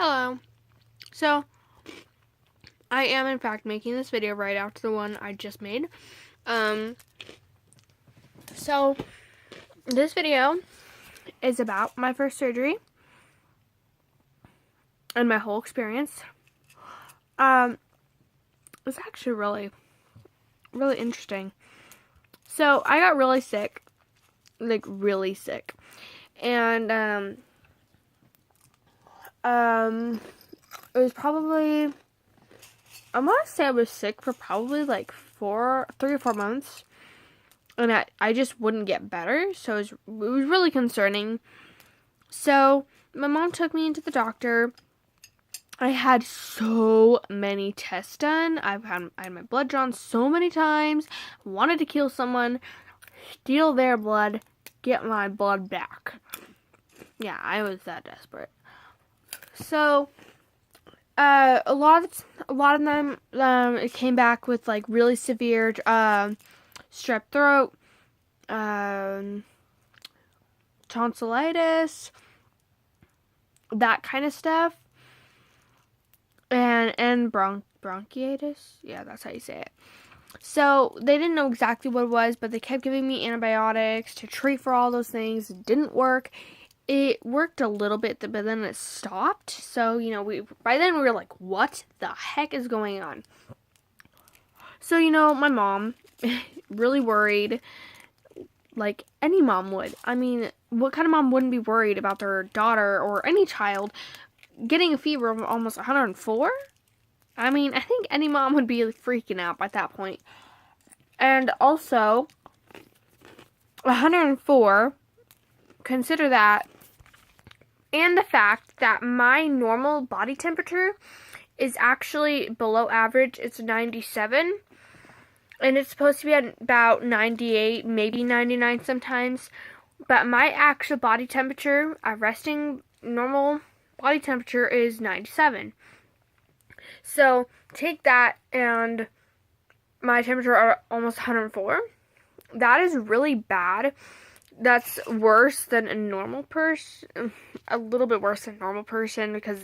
Hello. So, I am in fact making this video right after the one I just made. So, this video is about my first surgery and my whole experience. It's actually really interesting. So, I got really sick. Like, really sick. And, it was probably, I want to say I was sick for probably like 3 or 4 months. And I just wouldn't get better. So it was really concerning. So my mom took me into the doctor. I had so many tests done. I had my blood drawn so many times. Wanted to kill someone, steal their blood, get my blood back. Yeah, I was that desperate. So a lot of them it came back with like really severe strep throat, tonsillitis, that kind of stuff, and bronchitis. Yeah, that's how you say it. So they didn't know exactly what it was, but they kept giving me antibiotics to treat for all those things. It didn't work. It worked a little bit, but then it stopped. So, by then we were like, what the heck is going on? So, my mom, really worried, like any mom would. I mean, what kind of mom wouldn't be worried about their daughter or any child getting a fever of almost 104? I mean, I think any mom would be freaking out at that point. And also, 104, consider that, and the fact that my normal body temperature is actually below average. It's 97. And it's supposed to be at about 98, maybe 99 sometimes. But my actual body temperature, resting normal body temperature, is 97. So take that and my temperature are almost 104. That is really bad. That's worse than a normal person. A little bit worse than a normal person because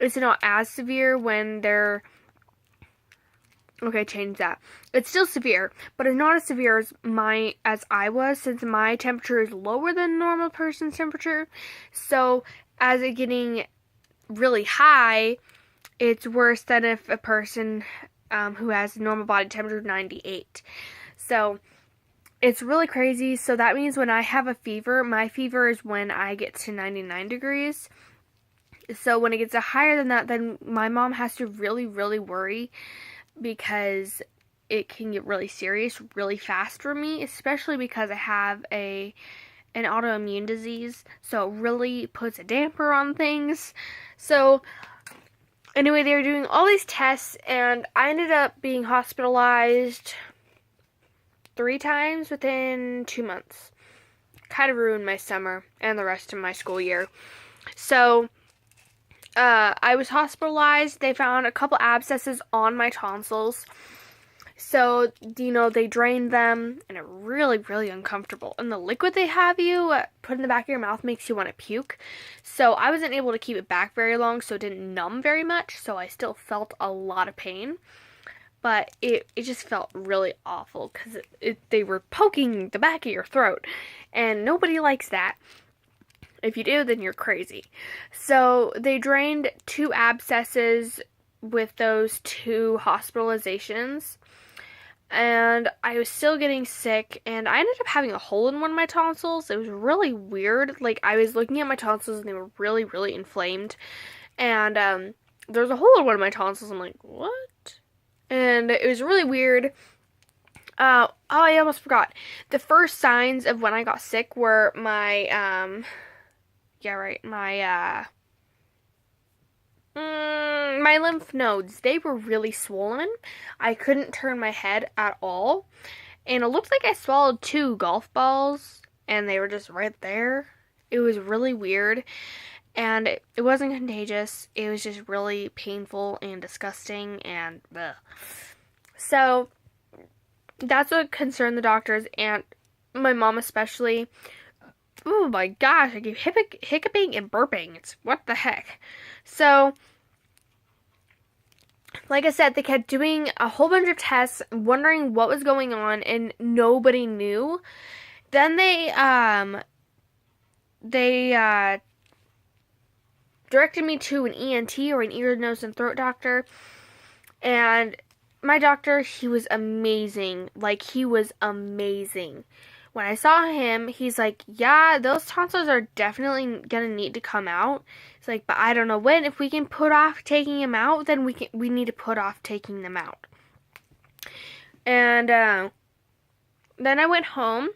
it's not as severe when they're... Okay, change that. It's still severe, but it's not as severe as I was, since my temperature is lower than normal person's temperature. So as it getting really high, it's worse than if a person who has normal body temperature 98. So it's really crazy. So that means when I have a fever, my fever is when I get to 99 degrees. So when it gets higher than that, then my mom has to really worry, because it can get really serious really fast for me, especially because I have an autoimmune disease. So it really puts a damper on things. So anyway, they were doing all these tests, and I ended up being hospitalized 3 times within 2 months. Kind of ruined my summer and the rest of my school year. So I was hospitalized. They found a couple abscesses on my tonsils. So, they drained them, and it really uncomfortable. And the liquid they have you put in the back of your mouth makes you want to puke. So I wasn't able to keep it back very long, so it didn't numb very much. So I still felt a lot of pain. But it just felt really awful because they were poking the back of your throat. And nobody likes that. If you do, then you're crazy. So they drained 2 abscesses with those 2 hospitalizations. And I was still getting sick, and I ended up having a hole in one of my tonsils. It was really weird. Like, I was looking at my tonsils, and they were really inflamed. And there's a hole in one of my tonsils. I'm like, what? And it was really weird. I almost forgot. The first signs of when I got sick were my my lymph nodes. They were really swollen. I couldn't turn my head at all. And it looked like I swallowed 2 golf balls, and they were just right there. It was really weird. And it wasn't contagious. It was just really painful and disgusting and ugh. So that's what concerned the doctors and my mom especially. oh my gosh, I keep hiccuping and burping. It's what the heck. So, like I said, they kept doing a whole bunch of tests, wondering what was going on, and nobody knew. Then they directed me to an ENT, or an ear, nose, and throat doctor. And my doctor, he was amazing. Like, he was amazing. When I saw him, he's like, yeah, those tonsils are definitely gonna need to come out. He's like, but I don't know when. If we can put off taking them out, then we need to put off taking them out. And then I went home.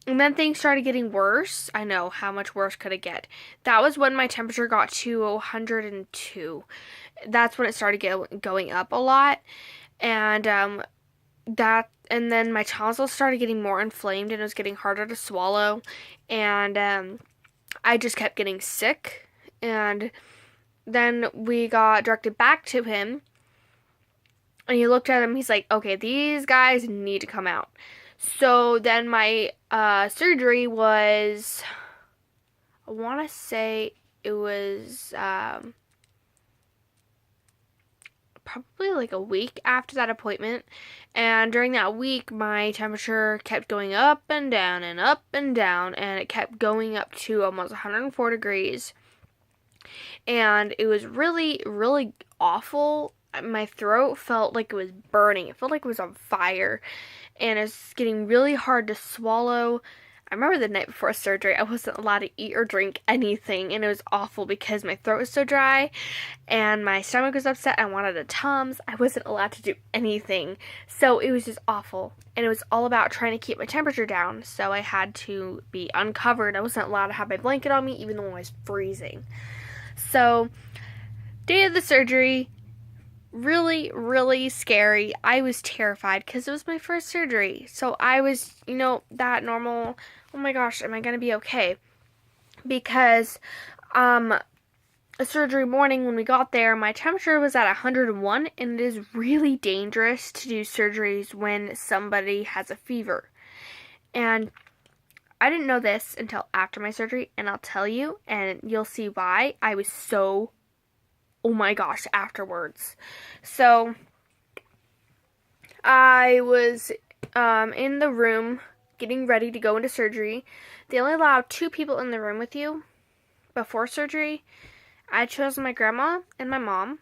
And then things started getting worse. I know, how much worse could it get? That was when my temperature got to 102. That's when it started going up a lot. And and then my tonsils started getting more inflamed, and it was getting harder to swallow. And I just kept getting sick. And then we got directed back to him. And he looked at him. He's like, okay, these guys need to come out. So then my surgery was, I want to say it was probably like a week after that appointment. And during that week, my temperature kept going up and down and up and down. And it kept going up to almost 104 degrees. And it was really, really awful. My throat felt like it was burning. It felt like it was on fire. And it's getting really hard to swallow. I remember the night before surgery, I wasn't allowed to eat or drink anything, and it was awful because my throat was so dry, and my stomach was upset. I wanted a Tums. I wasn't allowed to do anything, so it was just awful, and it was all about trying to keep my temperature down, so I had to be uncovered. I wasn't allowed to have my blanket on me, even though I was freezing. So, day of the surgery, really, really scary. I was terrified because it was my first surgery. So I was, that normal, oh my gosh, am I going to be okay? Because a surgery morning when we got there, my temperature was at 101, and it is really dangerous to do surgeries when somebody has a fever. And I didn't know this until after my surgery, and I'll tell you, and you'll see why I was so, oh my gosh, afterwards. So, I was in the room getting ready to go into surgery. They only allow 2 people in the room with you before surgery. I chose my grandma and my mom,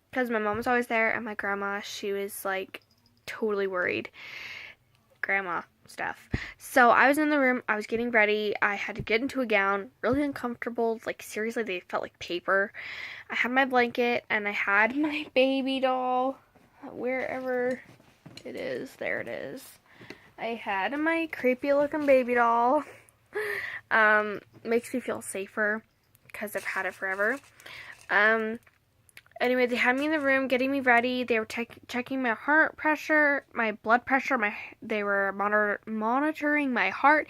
because my mom was always there, and my grandma, she was like totally worried. Grandma stuff. So I was in the room, I was getting ready, I had to get into a gown, really uncomfortable, like seriously, they felt like paper. I had my blanket, and I had my baby doll, wherever it is, there it is. I had my creepy looking baby doll. Makes me feel safer, because I've had it forever. Anyway, they had me in the room getting me ready. They were checking my heart pressure, my blood pressure. They were monitoring my heart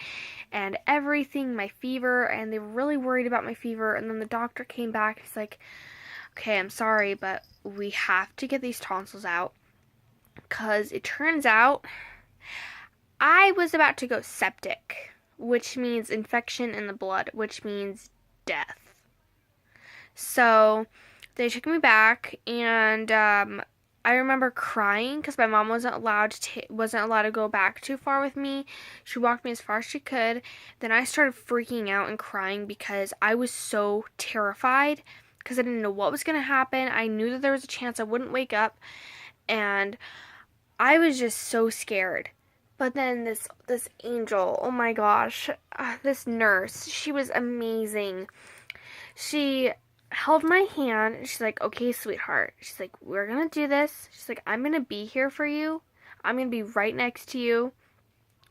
and everything, my fever, and they were really worried about my fever. And then the doctor came back. He's like, okay, I'm sorry, but we have to get these tonsils out, because it turns out I was about to go septic, which means infection in the blood, which means death. So they took me back, and I remember crying because my mom wasn't allowed to go back too far with me. She walked me as far as she could. Then I started freaking out and crying because I was so terrified, because I didn't know what was going to happen. I knew that there was a chance I wouldn't wake up, and I was just so scared. But then this angel, oh my gosh, this nurse, she was amazing. She held my hand, and she's like, okay, sweetheart. She's like, we're gonna do this. She's like, I'm gonna be here for you. I'm gonna be right next to you.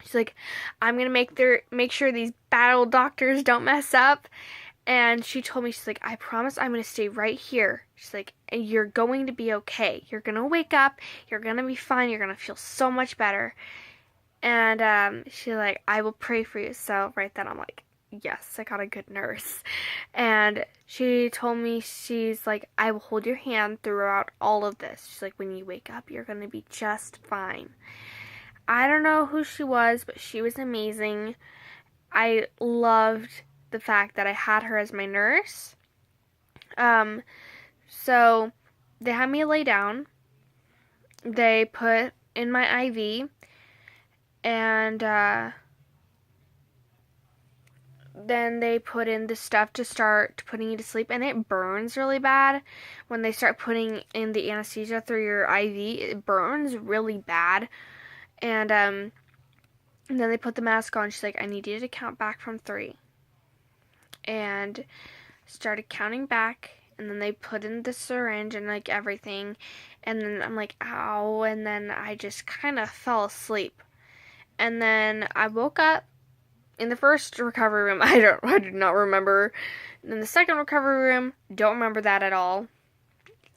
She's like, I'm gonna make sure these bad old doctors don't mess up. And she told me, she's like, I promise I'm gonna stay right here. She's like, and you're going to be okay. You're gonna wake up. You're gonna be fine. You're gonna feel so much better. And she's like, I will pray for you. So right then I'm like, yes, I got a good nurse. And she told me, she's like, I will hold your hand throughout all of this. She's like, when you wake up, you're going to be just fine. I don't know who she was, but she was amazing. I loved the fact that I had her as my nurse. So they had me lay down. They put in my IV, and then they put in the stuff to start putting you to sleep, and it burns really bad. When they start putting in the anesthesia through your IV, it burns really bad. And then they put the mask on. She's like, I need you to count back from 3. And started counting back, and then they put in the syringe and like everything, and then I'm like, ow, and then I just kind of fell asleep. And then I woke up in the first recovery room. I do not remember. And in the second recovery room, don't remember that at all.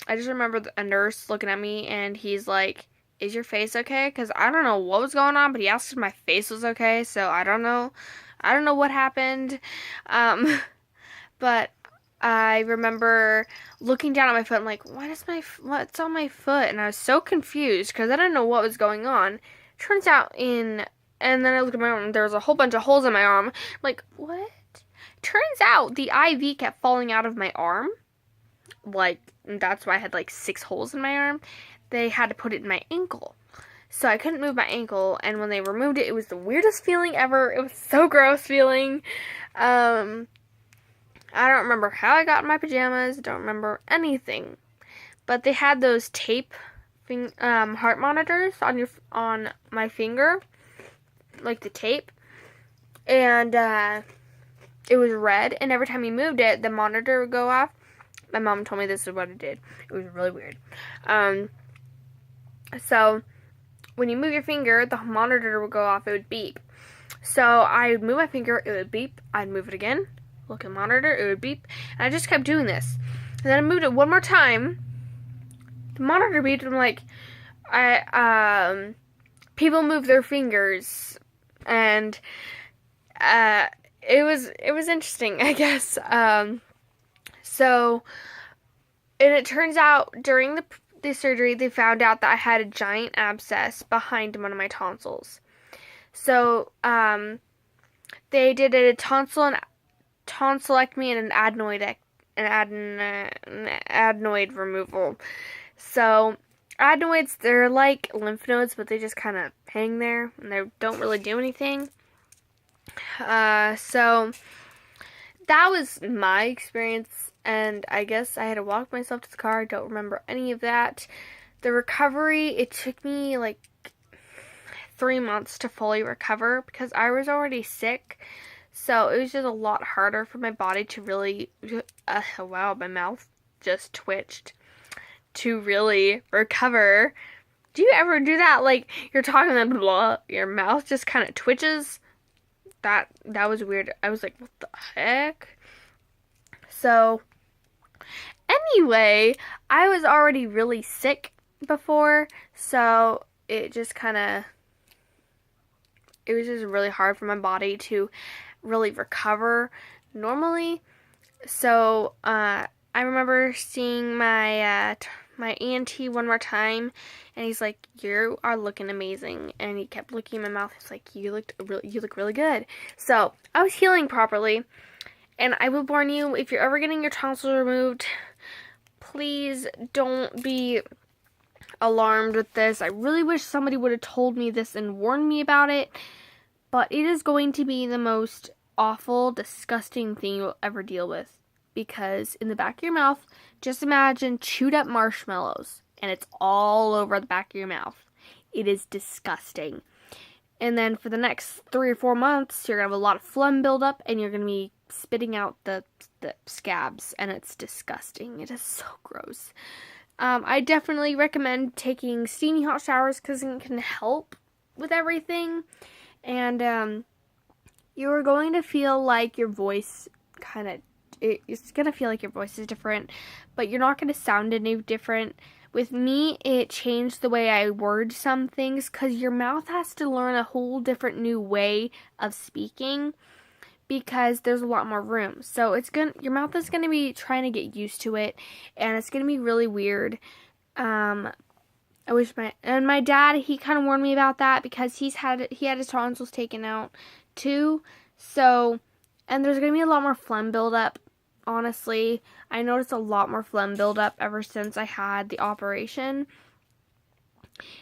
I just remember a nurse looking at me, and he's like, is your face okay? Because I don't know what was going on, but he asked if my face was okay, so I don't know what happened. But I remember looking down at my foot and like, what's on my foot? And I was so confused because I didn't know what was going on. Turns out and then I looked at my arm and there was a whole bunch of holes in my arm. I'm like, what? Turns out the IV kept falling out of my arm. Like, that's why I had like 6 holes in my arm. They had to put it in my ankle. So I couldn't move my ankle, and when they removed it, it was the weirdest feeling ever. It was so gross feeling. I don't remember how I got in my pajamas. Don't remember anything. But they had those tape heart monitors on my finger, like the tape, and it was red. And every time you moved it, the monitor would go off. My mom told me this is what it did. It was really weird. So when you move your finger, the monitor would go off. It would beep. So I would move my finger. It would beep. I'd move it again. Look at the monitor. It would beep. And I just kept doing this. And then I moved it one more time. The monitor beeped. And I'm like, people move their fingers, and it was interesting, I guess. So, and it turns out during the surgery, they found out that I had a giant abscess behind one of my tonsils. So, they did a tonsillectomy and an adenoid removal. So, adenoids, they're like lymph nodes, but they just kind of hang there, and they don't really do anything. So, that was my experience, and I guess I had to walk myself to the car. I don't remember any of that. The recovery, it took me like 3 months to fully recover because I was already sick. So it was just a lot harder for my body to really, wow, my mouth just twitched, to really recover. Do you ever do that? Like, you're talking and blah, your mouth just kind of twitches? That was weird. I was like, what the heck? So, anyway, I was already really sick before, so it just it was just really hard for my body to really recover normally. So, I remember seeing my ENT one more time, and he's like, you are looking amazing. And he kept looking in my mouth. He's like, you look really good. So I was healing properly. And I will warn you, if you're ever getting your tonsils removed, please don't be alarmed with this. I really wish somebody would have told me this and warned me about it. But it is going to be the most awful, disgusting thing you'll ever deal with. Because in the back of your mouth, just imagine chewed up marshmallows, and it's all over the back of your mouth. It is disgusting. And then for the next 3 or 4 months, you're going to have a lot of phlegm buildup, and you're going to be spitting out the scabs, and it's disgusting. It is so gross. I definitely recommend taking steamy hot showers because it can help with everything. And you're going to feel like your voice it's going to feel like your voice is different, but you're not going to sound any different. With me, it changed the way I word some things because your mouth has to learn a whole different new way of speaking because there's a lot more room. So your mouth is going to be trying to get used to it, and it's going to be really weird. My dad, he kind of warned me about that because he had his tonsils taken out too. So, and there's going to be a lot more phlegm buildup. Honestly, I noticed a lot more phlegm buildup ever since I had the operation.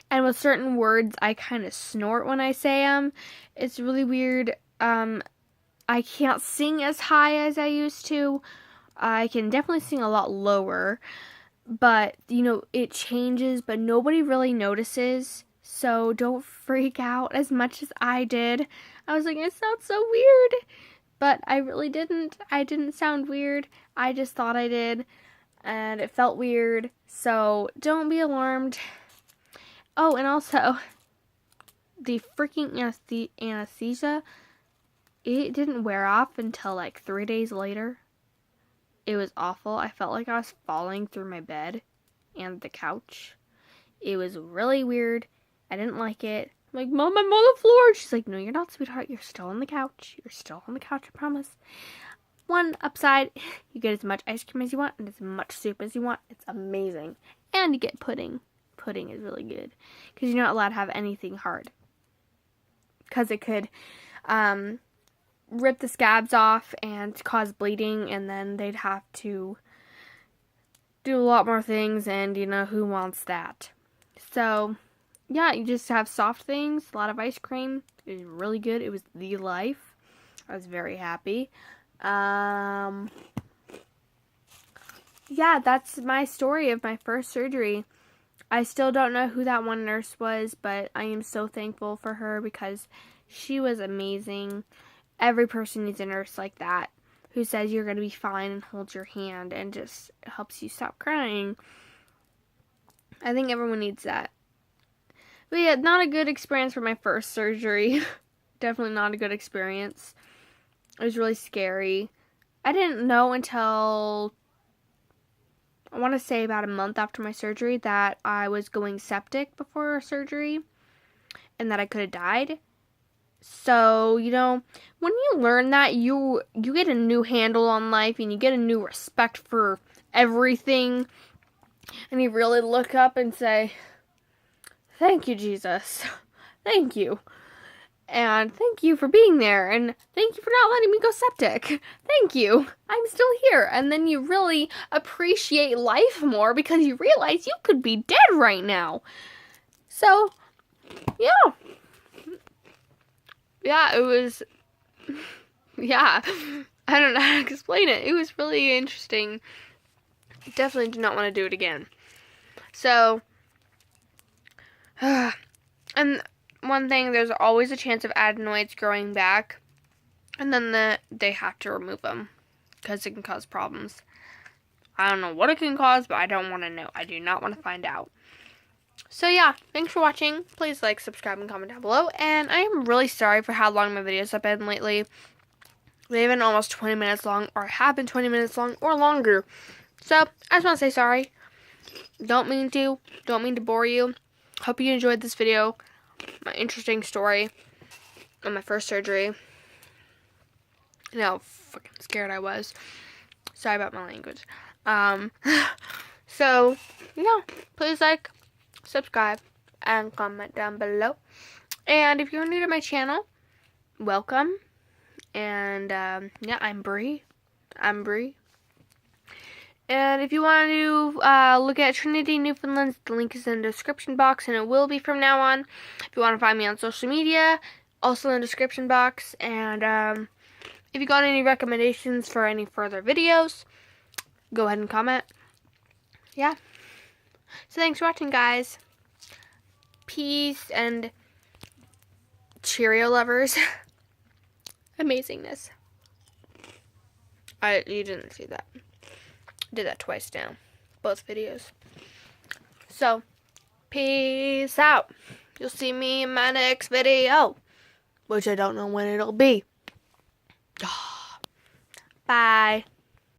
And with certain words, I kind of snort when I say them. It's really weird. I can't sing as high as I used to. I can definitely sing a lot lower. But, it changes, but nobody really notices. So don't freak out as much as I did. I was like, it sounds so weird. But I really didn't. I didn't sound weird. I just thought I did. And it felt weird. So don't be alarmed. Oh, and also, the freaking anesthesia, it didn't wear off until like 3 days later. It was awful. I felt like I was falling through my bed and the couch. It was really weird. I didn't like it. I'm like, Mom, I'm on the floor. She's like, no, you're not, sweetheart. You're still on the couch. You're still on the couch, I promise. One upside, you get as much ice cream as you want and as much soup as you want. It's amazing. And you get pudding. Pudding is really good because you're not allowed to have anything hard because it could rip the scabs off and cause bleeding, and then they'd have to do a lot more things, and who wants that? So yeah, you just have soft things, a lot of ice cream. It was really good. It was the life. I was very happy. Yeah, that's my story of my first surgery. I still don't know who that one nurse was, but I am so thankful for her because she was amazing. Every person needs a nurse like that who says you're going to be fine and holds your hand and just helps you stop crying. I think everyone needs that. But yeah, not a good experience for my first surgery. Definitely not a good experience. It was really scary. I didn't know until, I want to say about a month after my surgery, that I was going septic before surgery and that I could have died. So, when you learn that, you get a new handle on life and you get a new respect for everything. And you really look up and say, thank you, Jesus. Thank you. And thank you for being there. And thank you for not letting me go septic. Thank you. I'm still here. And then you really appreciate life more because you realize you could be dead right now. So, yeah. Yeah, it was, yeah, I don't know how to explain it. It was really interesting. Definitely do not want to do it again. So, and one thing, there's always a chance of adenoids growing back, and then they have to remove them because it can cause problems. I don't know what it can cause, but I don't want to know. I do not want to find out. So yeah, thanks for watching. Please like, subscribe, and comment down below. And I am really sorry for how long my videos have been lately. They've been almost 20 minutes long, or have been 20 minutes long, or longer. So, I just want to say sorry. Don't mean to bore you. Hope you enjoyed this video. My interesting story on my first surgery. And how fucking scared I was. Sorry about my language. So, yeah, please like, subscribe, and comment down below. And if you're new to my channel, welcome. And yeah, I'm Bree. And if you want to look at Trinity, Newfoundland, the link is in the description box, and it will be from now on. If you want to find me on social media, also in the description box. And if you got any recommendations for any further videos, go ahead and comment. Yeah. So thanks for watching, guys. Peace and Cheerio lovers. Amazingness. You didn't see that. I did that twice now. Both videos. So, peace out. You'll see me in my next video, which I don't know when it'll be. Bye.